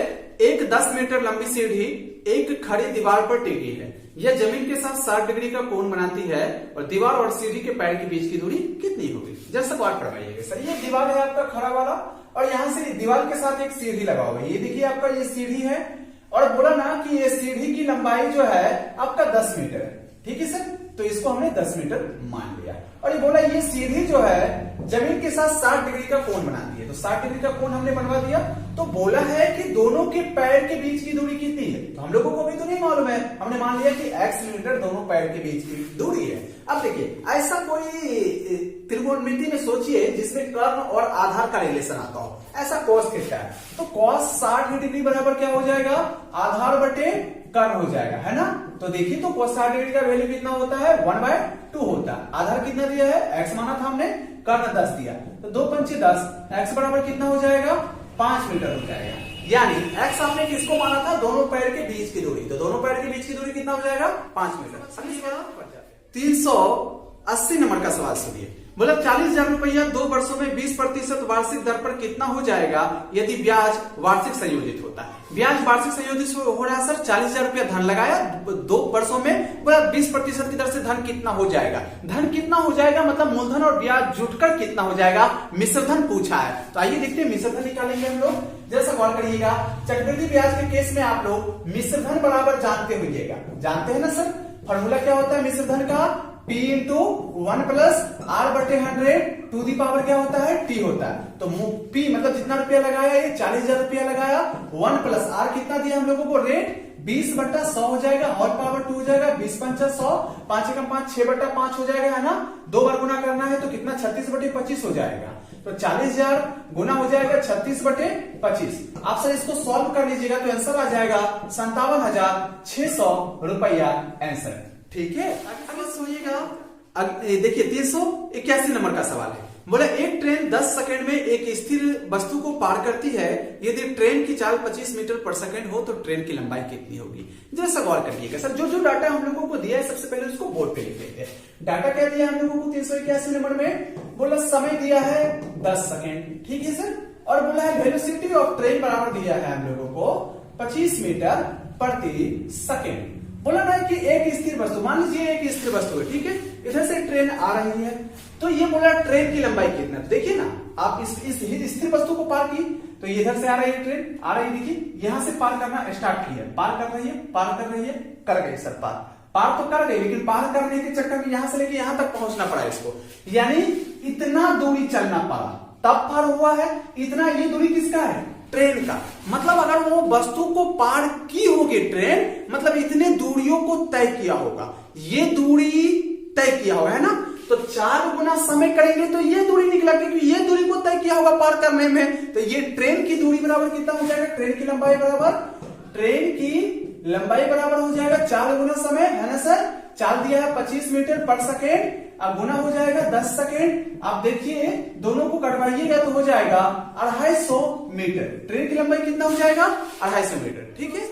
एक 10 मीटर लंबी सीढ़ी एक खड़ी दीवार पर टिकी है। यह जमीन के साथ 60 डिग्री का कोण बनाती है और दीवार और सीढ़ी के पैर के बीच की दूरी कितनी होगी। जैसा बात करवाइएगा सर, ये दीवार है आपका खड़ा वाला और यहां से दीवार के साथ एक सीढ़ी लगा हुआ है। ये देखिए आपका ये सीढ़ी है और बोला ना कि ये सीढ़ी की लंबाई जो है आपका 10 मीटर है। ठीक है सर, तो इसको हमने 10 मीटर मान लिया। और ये बोला ये सीढ़ी जो है जमीन के साथ 60 डिग्री का कोण बनाती है, तो 60 डिग्री का कोण हमने बनवा दिया। तो बोला है कि दोनों के पैर के बीच की दूरी कितनी है, तो हम लोगों को भी तो नहीं मालूम है, हमने मान लिया कि x मीटर दोनों पैर के बीच की दूरी है। अब देखिए ऐसा कोई त्रिकोणमिति में सोचिए जिसमें कर्ण और आधार का रिलेशन आता हो, ऐसा cos थीटा है, तो cos 60 डिग्री बराबर क्या हो जाएगा, आधार बटे कर्ण हो जाएगा, है ना। तो देखिए तो cos 60 डिग्री का वैल्यू कितना होता है, 1/2 होता है। आधार कितना दिया है, x माना था हमने, कर्ण 10 दिया, तो 2 पंचे 10, x बराबर कितना हो जाएगा, 5 मीटर हो जाएगा। यानी x आपने किसको माना था, दोनों पैर के बीच की दूरी, तो दोनों पैर के बीच की दूरी कितना हो जाएगा, 5 मीटर। 380 नंबर का सवाल सुनिए। बोला 40,000 रुपया 2 वर्षों में 20% वार्षिक दर पर कितना हो जाएगा यदि ब्याज वार्षिक संयोजित होता है। ब्याज वार्षिक संयोजित हो रहा है सर, 40,000 रुपया धन लगाया 2 वर्षों में, बोला 20% की दर से धन कितना हो जाएगा। धन कितना हो जाएगा मतलब मूलधन और ब्याज जुटकर कितना हो जाएगा, मिश्रधन पूछा है। तो आइए देखते हैं मिश्रधन निकालेंगे हम लोग। जैसा गौर करिएगा, चक्रवृद्धि ब्याज के केस में आप लोग मिश्रधन बराबर जानते होइएगा, जानते हैं ना सर। फॉर्मूला क्या होता है मिश्रधन का, P इंटू 1 प्लस R बटे 100 टू दी पावर क्या होता है, T होता है। तो P मतलब जितना रुपया लगाया, ये 40,000 रुपया लगाया, 1 प्लस R कितना दिया हम लोगों को रेट, 20/100 हो जाएगा और पावर 2 हो जाएगा, 20×5 100, 5 एकम 5, 6/5 हो जाएगा, है ना। 2 बार गुना करना है तो कितना 36/25 हो जाएगा। तो 40,000 गुना हो जाएगा 36/25। आप सर इसको सॉल्व कर लीजिएगा तो आंसर आ जाएगा 57,600 रुपया आंसर। ठीक है, अगला सुनिएगा। देखिए 381 नंबर का सवाल है। बोला एक ट्रेन 10 सेकंड में एक स्थिर वस्तु को पार करती है। यदि ट्रेन की चाल 25 मीटर पर सेकंड हो तो ट्रेन की लंबाई कितनी होगी। जरा गौर करिएगा सर, जो जो डाटा हम लोगों को दिया है सबसे पहले उसको बोर्ड पे लिख लेते हैं। डाटा क्या दिया हम लोगों को 381 नंबर में, बोला समय दिया है 10 सेकंड, ठीक है सर, और बोला है वेलोसिटी ऑफ ट्रेन बराबर दिया है हम लोगों को 25 मीटर प्रति सेकंड। बोला ना कि एक स्थिर वस्तु, मान लीजिए एक स्थिर वस्तु है, ठीक है, इधर से ट्रेन आ रही है, तो ये बोला ट्रेन की लंबाई कितना। तो देखिए ना, आप इस स्थिर वस्तु को पार की, तो इधर से आ रही है ट्रेन, आ रही, देखिए यहां से पार करना स्टार्ट किया, पार कर रही है, पार कर रही है, कर गई सर पार तो कर गई, लेकिन पार करने के चक्कर में यहां से लेके यहां तक पहुंचना पड़ा इसको, यानी इतना दूरी चलना पड़ा तब पार हुआ है। इतना ये दूरी किसका है, ट्रेन का। मतलब अगर वो वस्तु को पार की होगी ट्रेन, मतलब इतने दूरियों को तय किया होगा, ये दूरी तय किया होगा, है ना। तो 4 गुना समय करेंगे तो ये दूरी निकला, क्योंकि ये दूरी को तय किया होगा पार करने में। तो ये ट्रेन की दूरी बराबर कितना हो जाएगा, ट्रेन की लंबाई बराबर हो जाएगा 4 गुना समय, है ना सर। चाल दिया है 25 मीटर पर सेकेंड, अब गुना हो जाएगा 10 सेकेंड। आप देखिए दोनों को कटवाइएगा तो हो जाएगा 250 मीटर। ट्रेन की लंबाई कितना हो जाएगा, 250 मीटर, ठीक है।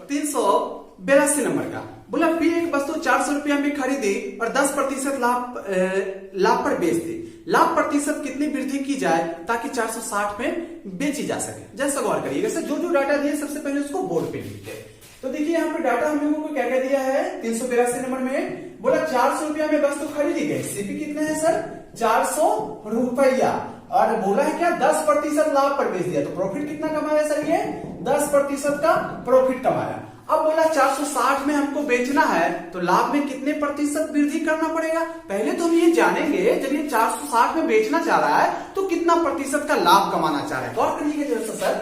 382 नंबर का, बोला पी एक वस्तु 400 रुपया में खरीदी और 10% लाभ पर बेच दी। लाभ प्रतिशत कितनी वृद्धि की जाए ताकि 460 में बेची जा सके। जैसा गौर करिएगा सर, जो जो डाटा दिए सबसे पहले उसको बोर्ड पे लिखते हैं। तो देखिए यहाँ पे डाटा हम लोगों को क्या क्या दिया है, 382 नंबर में बोला 400 रुपया में वस्तु खरीदी गई, सीपी कितने है सर, 400 रुपया, और बोला है क्या 10% लाभ पर बेच दिया, तो प्रॉफिट कितना कमाया सर, ये 10% का प्रॉफिट कमाया। अब बोला 460 में हमको बेचना है, तो लाभ में कितने प्रतिशत वृद्धि करना पड़ेगा। पहले तो हम ये जानेंगे, जब ये 460 में बेचना चाह रहा है तो कितना प्रतिशत का लाभ कमाना चाह रहा है। गौर करिएगा जैसा सर,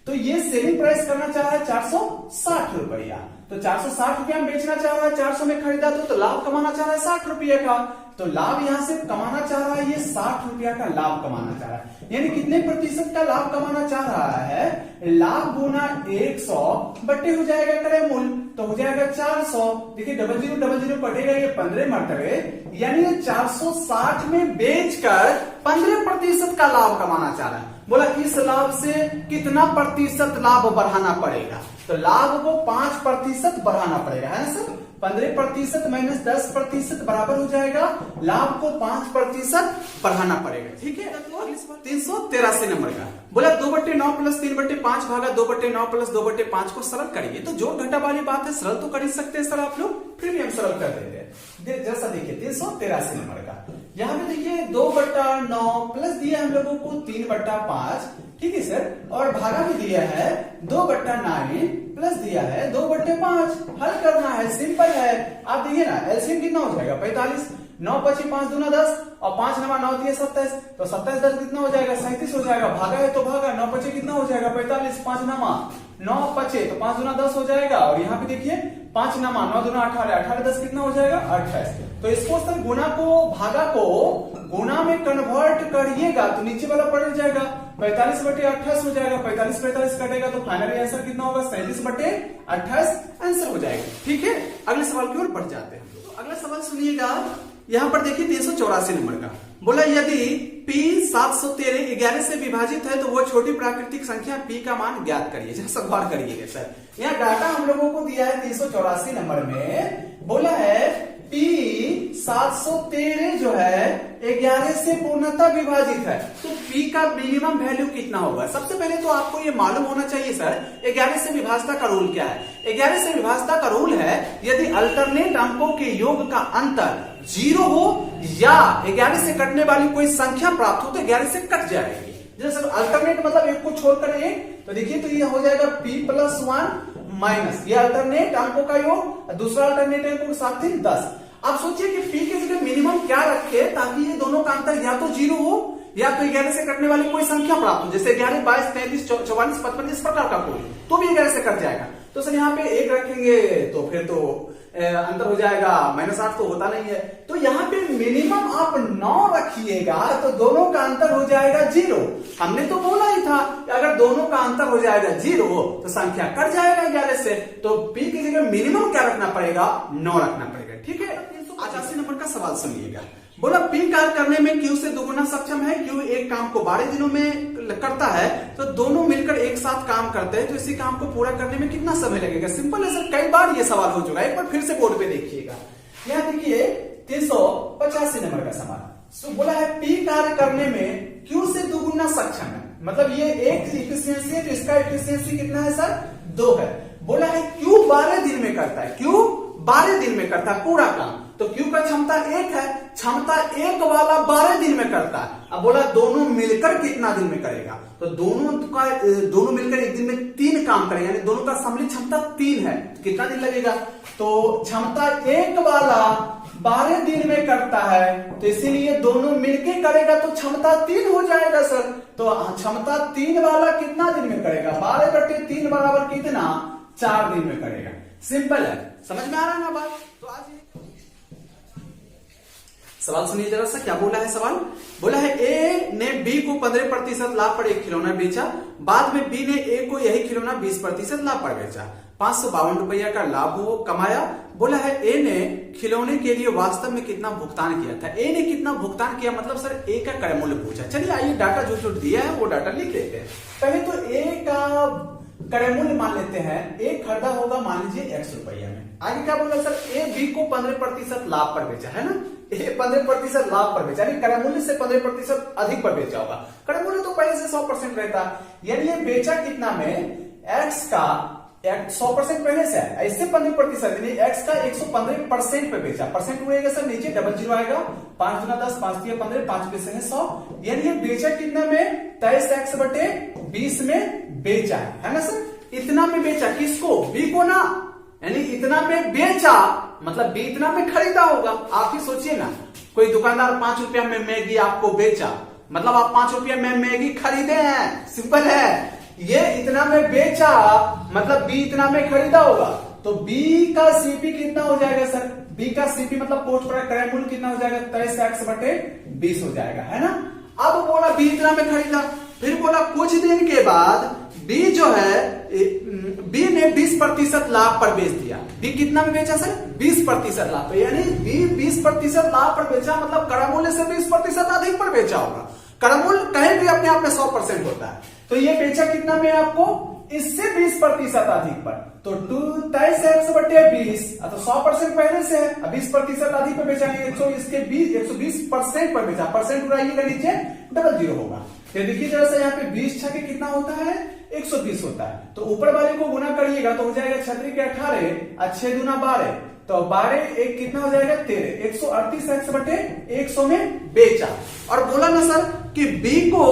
तो ये सेलिंग प्राइस करना चाह रहा है 460 रुपया, तो 460 रुपया में बेचना चाह रहा है, 400 में खरीदा तो लाभ कमाना चाह रहा है 60 रुपये का। तो लाभ यहां से कमाना चाह रहा है, ये 60 रुपया का लाभ कमाना चाह रहा है, यानी कितने प्रतिशत का लाभ कमाना चाह रहा है, लाभ गुना 100 बट्टे हो जाएगा क्रय मूल्य, तो हो जाएगा 400। देखिए 0000 कटेगा, ये 15 मरतबे, यानी 460 में बेचकर 15% का लाभ कमाना चाह रहा है। बोला इस लाभ से कितना प्रतिशत लाभ बढ़ाना पड़ेगा, तो लाभ को 5% बढ़ाना पड़ेगा, है ना सर। 15% माइनस 10% बराबर हो जाएगा, लाभ को 5% बढ़ाना पड़ेगा, ठीक है। 383 नंबर का, बोला 2/9 प्लस 3/5 भागा 2/9 प्लस 2/5 को सरल करिए। तो जोड़ घटा वाली बात है, सरल तो कर ही सकते हैं सर आप लोग, फिर भी हम सरल कर देते हैं। जैसा देखिए 383 नंबर का, यहाँ पे देखिए 2/9 प्लस दिया हम लोगों को 3/5, ठीक है सर, और भागा भी दिया है 2/9 प्लस दिया है 2/5। हल करना है, सिंपल है। आप देखिए ना, एलसीएम कितना हो जाएगा 45, 9 पची 5 दूना 10 और 5 नवा 9 दिए 27, तो 27 10 कितना हो जाएगा 37 हो जाएगा। भागा है तो भागा, 9 पचे कितना हो जाएगा 45, 5 नवा 9 पचे तो 5 दूना 10 हो जाएगा, और यहाँ पे देखिए 5 नवा 9 दूना 18, 18 10 कितना हो जाएगा 28। तो इसको सर गुना को भागा को गुना में कन्वर्ट करिएगा तो नीचे वाला पड़ जाएगा 45/28 हो जाएगा, 45 कटेगा तो फाइनली आंसर कितना होगा 37/28 आंसर हो जाएगा, ठीक है। अगले सवाल की ओर बढ़ जाते हैं। तो अगला सवाल सुनिएगा, यहाँ पर देखिए 384 नंबर का, बोला यदि P 713 11 से विभाजित है तो वो छोटी प्राकृतिक संख्या P का मान ज्ञात करिए। जैसा गौर करिएगा सर, यहाँ डाटा हम लोगों को दिया है 384 नंबर में, बोला है P 713 जो है 11 से पूर्णतः विभाजित है, तो P का मिनिमम वैल्यू कितना होगा। सबसे पहले तो आपको ये मालूम होना चाहिए सर 11 से विभाजता का रूल क्या है। 11 से विभाजता का रूल है, यदि अल्टरनेट अंकों के योग का अंतर 0 हो या 11 से कटने वाली कोई संख्या प्राप्त हो तो 11 से कट जाएगी। जैसे अल्टरनेट मतलब एक को छोड़कर एक, तो देखिए तो ये हो जाएगा P+1 माइनस ये अल्टरनेट अंकों का योग, दूसरा अल्टरनेट अंकों के साथ 10। आप सोचिए कि P के जगह मिनिमम क्या रखे ताकि ये दोनों का अंतर या तो 0 हो या तो 11 से कटने वाली कोई संख्या प्राप्त हो, जैसे 11, 22, 33, 44, 55 इस प्रकार का कोई, तो भी 11 से कट जाएगा। तो सर यहाँ पे 1 रखेंगे तो फिर तो अंतर हो जाएगा -8, तो होता नहीं है। तो यहाँ पे मिनिमम आप 9 रखिएगा तो दोनों का अंतर हो जाएगा 0। हमने तो बोला ही था कि अगर दोनों का अंतर हो जाएगा 0 तो संख्या कट जाएगा 11 से, तो P की जगह मिनिमम क्या रखना पड़ेगा 9 रखना पड़ेगा, ठीक है। 385 नंबर का सवाल सुनिएगा, बोला पी कार्य करने में क्यू से दोगुना सक्षम है। क्यू एक काम को 12 दिनों में करता है, तो दोनों मिलकर एक साथ काम करते हैं, तो इसी काम को पूरा करने में कितना समय लगेगा। सिंपल है सर, कई बार ये सवाल हो चुका है, एक बार फिर से बोर्ड पे देखिएगा। यहाँ देखिए 385 नंबर का सवाल। बोला है पी कार्य करने में क्यू से दोगुना सक्षम है, मतलब ये एक इफिशियंसी है, तो इसका इफिशियंसी कितना है सर 2 है। बोला है क्यू 12 दिन में करता है, क्यू 12 दिन में करता है पूरा काम, तो क्यू का क्षमता 1 है, क्षमता 1 वाला 12 दिन में करता है। अब बोला दोनों मिलकर कितना दिन में करेगा, तो दोनों मिलकर एक दिन में 3 काम करेंगे, यानी दोनों का सम्मिलित क्षमता 3 है, तो कितना दिन लगेगा। तो क्षमता 1 वाला 12 दिन में करता है, तो इसीलिए दोनों मिलके करेगा तो क्षमता 3 हो जाएगा सर। तो क्षमता 3 वाला कितना दिन में करेगा, 12/3 बराबर कितना, 4 दिन में करेगा। सिंपल है, समझ में आ रहा है ना बात। तो आज सवाल सुनिए जरा सा, क्या बोला है सवाल। बोला है ए ने बी को 15% लाभ पर एक खिलौना बेचा, बाद में बी ने ए को यही खिलौना 20% लाभ पर बेचा, 552 रुपया का लाभ वो कमाया। बोला है ए ने खिलौने के लिए वास्तव में कितना भुगतान किया था। ए ने कितना भुगतान किया, मतलब सर ए का क्रय मूल्य पूछा। चलिए आइए डाटा जो दिया है वो डाटा लिख लेते हैं। पहले तो ए का क्रय मूल्य मान लेते हैं, ए खरीदा होगा मान लीजिए X रुपया में। आगे क्या बोला सर, ए बी को 15% लाभ पर बेचा है ना, ए 15% लाभ पर बेचा, यानी क्रय मूल्य से 15% अधिक पर बेचा होगा। क्रय मूल्य तो पहले से 100% रहता, यानी ये बेचा कितना में, X का 100% पहले से है, इससे 15% यानी X का 115% पे बेचा। परसेंट उड़ेगा सर नीचे, डबल जीरो आएगा, 5 गुना 10, 5 दिया 15, 5 पैसे है 100, यानी ये बेचा कितना में, 23x/20 में बेचा है ना सर। इतना में बेचा किसको, बी को ना, यानी इतना में बेचा मतलब बी इतना में खरीदा होगा। आप ही सोचिए ना, कोई दुकानदार 5 रुपया में मैगी आपको बेचा, मतलब आप 5 रुपया में मैगी खरीदे हैं। सिंपल है, ये इतना में बेचा मतलब बी इतना में खरीदा होगा, तो बी का सीपी कितना हो जाएगा सर, बी का सीपी मतलब पोस्ट पर क्रय मूल्य कितना हो जाएगा, 23x/20 हो जाएगा है ना। अब बोला बी इतना में खरीदा, फिर बोला कुछ दिन के बाद बी जो है, बी ने 20% लाभ पर बेच दिया। बी कितना में बेचा सर, 20% लाभ पर, यानी बी 20% लाभ पर बेचा, मतलब क्रय मूल्य से 20% अधिक पर बेचा होगा। क्रय मूल्य कहीं भी अपने आप में 100% होता है, तो ये बेचा कितना में आपको, इससे 20% अधिक पर, तो 23x/20, तो 100% पहले से है, 20% अधिक पर बेचा, 120% पर बेचा, परसेंट उड़ाइएगा नीचे, डबल जीरो होगा। तो देखिए जरा सा यहाँ पे 20 छके कितना होता है, 120 होता है, तो ऊपर वाले को गुना करिएगा तो हो जाएगा 6 के 18 और 6 दूना 12, तो 12 एक कितना हो जाएगा 13, 138x/100 में बेचा। और बोला ना सर कि बी को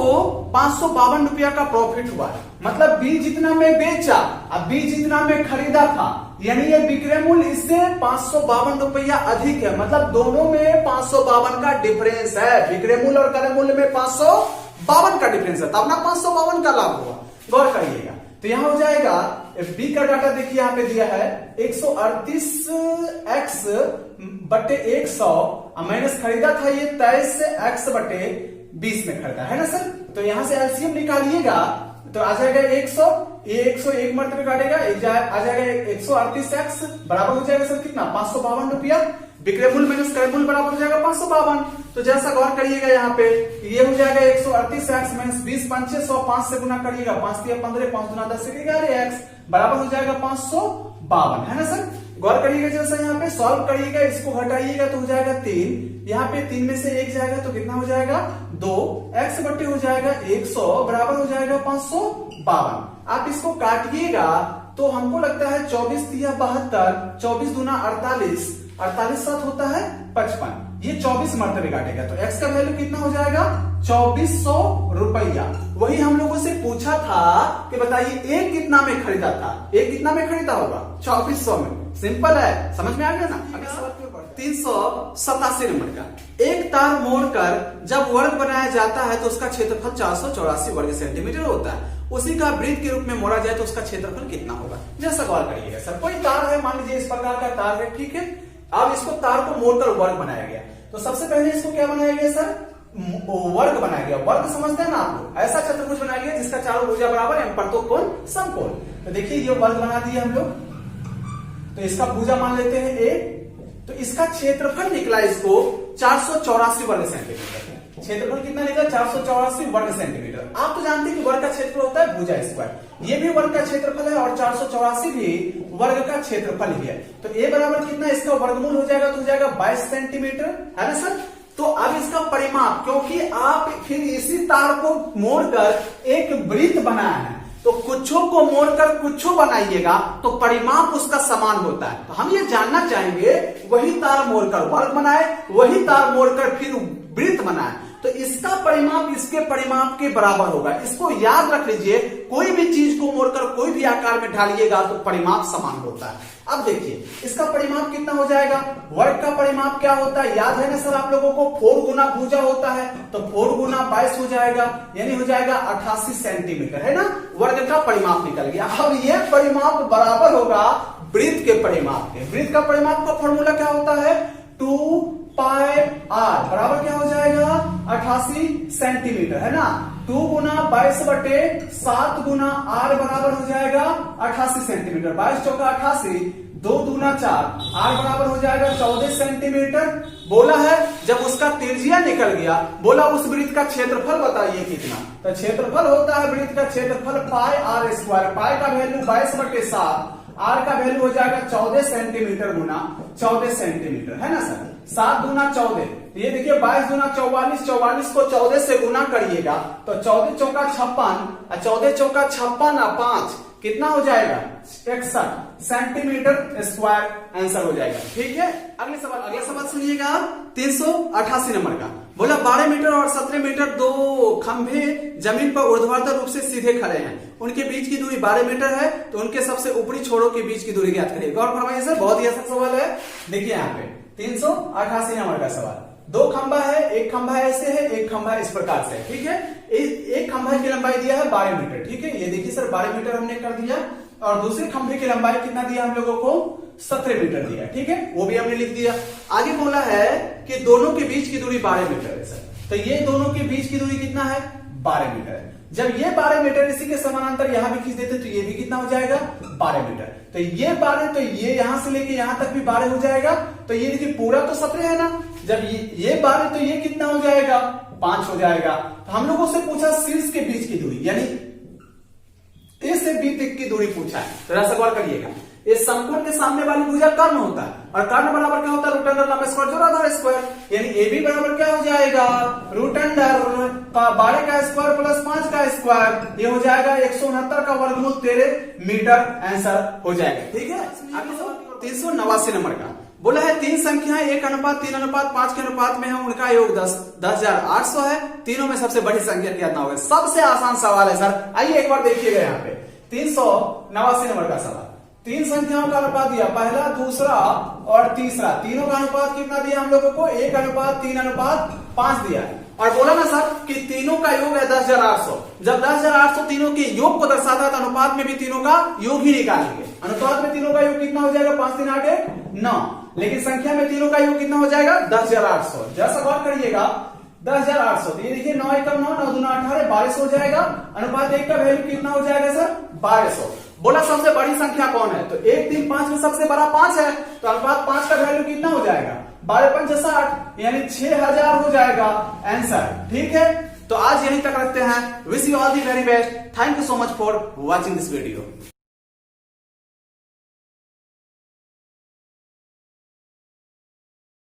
552 रुपया का प्रॉफिट हुआ, मतलब बी जितना में बेचा अब बी जितना में खरीदा था, यानी ये विक्रय मूल्य इससे 552 रुपया अधिक है, मतलब दोनों में 552 का डिफरेंस है। विक्रय मूल्य और क्रय मूल्य में 552 का डिफरेंस है, तब ना 552 का लाभ हुआ। गौर करिएगा, तो यहां हो जाएगा बी का डाटा देखिए यहाँ पे दिया है 138x/100 माइनस खरीदा था ये 23x/20 में खरीदा है ना सर। तो यहां से एलसीएम निकालिएगा तो आ जाएगा 100, ये 101 मरतबे काटेगा, आ जाएगा 138x बराबर हो जाएगा सर कितना, 552 रुपया। विक्रय मूल्य माइनस क्रय मूल्य बराबर हो जाएगा 552। तो जैसा गौर करिएगा यहाँ पे ये हो जाएगा 138x माइनस 20 5 100, 5 से गुना करिएगा, 5 दिया 15, 5 गुना 10 से 11x बराबर हो जाएगा 552 है ना सर। गौर करिएगा जैसा यहाँ पे सॉल्व करिएगा, इसको घटाइएगा तो हो जाएगा 3, यहाँ पे 3 में से 1 जाएगा तो कितना हो जाएगा 2, x बट्टे हो जाएगा 100 बराबर हो जाएगा 552। आप इसको काटिएगा तो हमको लगता है 24 दिया 72, 24 दूना 48, 48 साथ होता है 55, ये 24 मरतबे काटेगा तो x का वैल्यू कितना हो जाएगा 2400 रुपया। वही हम लोगों से पूछा था कि बताइए एक कितना में खरीदा था, एक कितना में खरीदा होगा 2400 में। सिंपल है, समझ में आ गया ना। अभी सवाल 387 नंबर का, एक तार मोड़कर जब वर्ग बनाया जाता है तो उसका क्षेत्रफल 484 वर्ग सेंटीमीटर होता है, उसी का वृत्त के रूप में मोड़ा जाए तो उसका क्षेत्रफल कितना होगा। जैसा गौर करिएगा सर, कोई तार है मान लीजिए इस प्रकार का तार है, ठीक है। अब इसको तार को मोड़कर वर्ग बनाया गया, तो सबसे पहले इसको क्या बनाया गया सर, वर्ग बनाया गया। वर्ग समझते हैं ना आप लोग, ऐसा चतुर्भुज बनाया गया जिसका चारों भुजा बराबर एवं परतोकोण समकोण। तो देखिए ये वर्ग बना दिया हम लोग, तो इसका भुजा मान लेते हैं ए, तो इसका क्षेत्रफल निकला इसको 484 वर्ग सेंटीमीटर। क्षेत्रफल कितना निकला? 484 वर्ग सेंटीमीटर। आप तो जानते हैं कि वर्ग का क्षेत्रफल होता है भुजा स्क्वायर, ये भी वर्ग का क्षेत्रफल है और 484 भी वर्ग का क्षेत्रफल ही है। तो ए बराबर कितना, इसका वर्गमूल हो जाएगा तो हो जाएगा 22 सेंटीमीटर, है ना सर। तो अब इसका परिमाप, क्योंकि आप फिर इसी तार को मोड़कर एक वृत्त बनाया है, तो कुछों को मोड़कर कुछों बनाइएगा तो परिमाप उसका समान होता है। तो हम ये जानना चाहेंगे, वही तार मोड़कर वर्ग बनाए, वही तार मोड़कर फिर वृत्त बनाए, तो इसका परिमाप इसके परिमाप के बराबर होगा। इसको याद रख लीजिए, कोई भी चीज को मोड़कर कोई भी आकार में ढालिएगा तो परिमाप समान होता है। अब देखिए इसका परिमाप कितना हो जाएगा, वर्ग का परिमाप क्या होता है, याद है ना सर आप लोगों को, 4 गुना भुजा होता है, तो 4 गुना 22 हो जाएगा, यानी हो जाएगा 88 सेंटीमीटर, है ना। वर्ग का परिमाप निकल गया। अब ये परिमाप बराबर होगा वृत्त के परिमाप के। वृत्त का परिमाप का फॉर्मूला क्या होता है, 2 पाई आर बराबर क्या हो जाएगा, 88 सेंटीमीटर, है ना। 2 गुना 22 बटे 7 गुना आर बराबर हो जाएगा 88 सेंटीमीटर। 22 चौका 88, 2 दूना 4, आर बराबर हो जाएगा 14 सेंटीमीटर। बोला है जब उसका त्रिज्या निकल गया, बोला उस वृत्त का क्षेत्रफल बताइए कितना, तो क्षेत्रफल होता है वृत्त का क्षेत्रफल पाई आर स्क्वायर। पाई का वैल्यू 22 बटे 7, आर का वैल्यू हो जाएगा 14 सेंटीमीटर गुना 14 सेंटीमीटर, है ना सर। 7 दूना 14, ये देखिए 22 दूना 44, 44 को 14 से गुना करिएगा तो 14 चौका 56, 14 चौका 56 और 5 कितना हो जाएगा, 61 सेंटीमीटर स्क्वायर आंसर हो जाएगा। ठीक है, अगले सवाल सुनिएगा 388 नंबर का। बोला 12 मीटर और 17 मीटर दो खंभे जमीन पर ऊर्ध्वाधर रूप से सीधे खड़े हैं, उनके बीच की दूरी 12 मीटर है, तो उनके सबसे ऊपरी छोरों के बीच की दूरी ज्ञात करिए। गौर फरमाइए सर, बहुत ही आसान सवाल है। देखिए यहाँ पे 388 नंबर का सवाल, 2 खंभा है, एक खंभा ऐसे है, एक खंभा इस प्रकार से, ठीक है। एक खंभा की लंबाई दिया है 12 मीटर, ठीक है, ये देखिए सर 12 मीटर हमने कर दिया, और दूसरे खंभे की लंबाई कितना दिया हम लोगों को, 17 मीटर दिया, ठीक है, वो भी हमने लिख दिया। आगे बोला है कि दोनों के बीच की दूरी 12 मीटर है सर, तो ये दोनों के बीच की दूरी कितना है, 12 मीटर है। जब ये 12 मीटर इसी के समानांतर यहां भी खींच देते तो ये भी कितना हो जाएगा, 12 मीटर। तो ये 12, तो ये यहां से लेके यहां तक भी 12 हो जाएगा, तो ये देखिए पूरा तो 17 है ना, जब ये 12 तो ये कितना हो जाएगा, 5 हो जाएगा। तो हम लोगों से पूछा शीर्ष के बीच की दूरी, यानी ए से बी तक की दूरी पूछा है, तो जरा गौर करिएगा। इस समकोण के सामने वाली भुजा कर्ण होता है, और कर्ण बराबर क्या होता है, रूट अंडर लंबा स्क्वायर जोड़ आधार स्क्वायर, यानी ए बी बराबर क्या हो जाएगा, रूट अंडर 12 का स्क्वायर प्लस 5 का स्क्वायर, ये हो जाएगा 169 का वर्गमूल 13 मीटर आंसर हो जाएगा। ठीक है, 389 नंबर का बोला है 3 संख्याएं 1:3:5 के अनुपात में है, उनका योग 10,800 है, तीनों में सबसे बड़ी संख्या कितना होगा। सबसे आसान सवाल है सर, आइए एक बार देखिएगा यहाँ पे 389 नंबर का सवाल। 3 संख्याओं का अनुपात दिया, पहला दूसरा और तीसरा, तीनों का अनुपात कितना दिया हम लोगों को, 1:3:5 दिया, और बोला ना सर कि तीनों का योग है 10,800। जब 10,800 तीनों के योग को दर्शाता है तो अनुपात में भी तीनों का योग ही निकालेंगे। अनुपात में तीनों का योग कितना हो जाएगा, 5 3 8 1 9, लेकिन संख्या में तीनों का योग कितना हो जाएगा, 10,800। जैसा गौर करिएगा 10,800, तो ये देखिए 9 एकम 9, 9 दूना 18, 22 हो जाएगा। अनुपात 1 का वैल्यू कितना हो जाएगा सर, 1200। बोला सबसे बड़ी संख्या कौन है, तो 1 3 5 में सबसे बड़ा 5 है, तो अनुपात 5 का वैल्यू कितना हो जाएगा, 12 5 60, यानी 6000 हो जाएगा आंसर। ठीक है, तो आज यहीं तक रखते हैं। Wish you all the very best. Thank you so much for watching this video.